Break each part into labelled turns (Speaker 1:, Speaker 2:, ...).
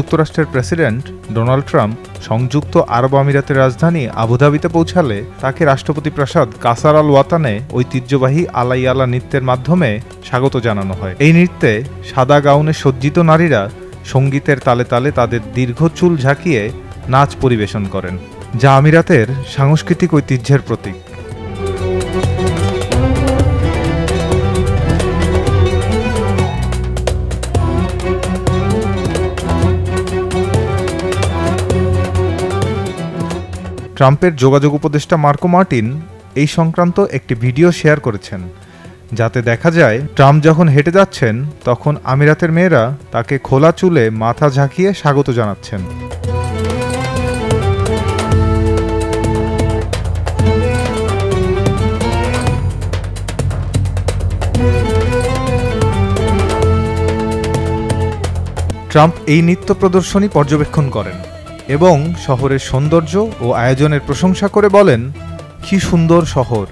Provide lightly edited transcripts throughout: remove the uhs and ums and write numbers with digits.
Speaker 1: যুক্তরাষ্ট্রের president Donald Trump সংযুক্ত আরব আমিরাতের রাজধানী আবুধাবিতে পৌঁছালে তাকে রাষ্ট্রপতি প্রাসাদ কাসার আল ওয়াতানে ঐতিহ্যবাহী আলাইয়ালা নৃত্যের মাধ্যমে স্বাগত জানানো হয়। এই নৃত্যে সাদা গাউনে সজ্জিত নারীরা সঙ্গীতের তালে তালে তাদের দীর্ঘ চুল ঝাঁকিয়ে নাচ পরিবেশন করেন, যা আমিরাতের সাংস্কৃতিক ঐতিহ্যের প্রতীক। ট্রাম্পের যোগাযোগ উপদেষ্টা মার্কো মার্টিন এই সংক্রান্ত একটি ভিডিও শেয়ার করেছেন, যাতে দেখা যায় ট্রাম্প যখন হেঁটে যাচ্ছেন তখন আমিরাতের মেয়েরা তাকে খোলা চুলে মাথা ঝাঁকিয়ে স্বাগত জানাচ্ছেন। ট্রাম্প এই নৃত্য প্রদর্শনী পর্যবেক্ষণ করেন এবং শহরের সৌন্দর্য ও আয়োজনের প্রশংসা করে বলেন, কি সুন্দর শহর,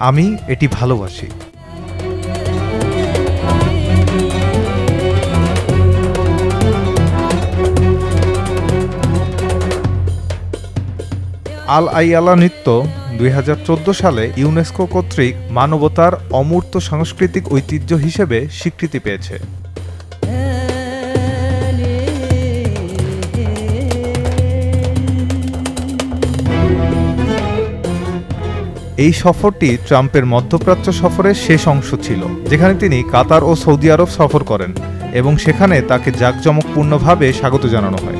Speaker 1: আমি এটি ভালোবাসি। আল আইয়ালা নৃত্য 2014 সালে ইউনেস্কো কর্তৃক মানবতার অমূর্ত সাংস্কৃতিক ঐতিহ্য হিসেবে স্বীকৃতি পেয়েছে। এই সফরটি ট্রাম্পের মধ্যপ্রাচ্য সফরের শেষ অংশ ছিল, যেখানে তিনি কাতার ও সৌদি আরব সফর করেন এবং সেখানে তাকে জাঁকজমকপূর্ণভাবে স্বাগত জানানো হয়।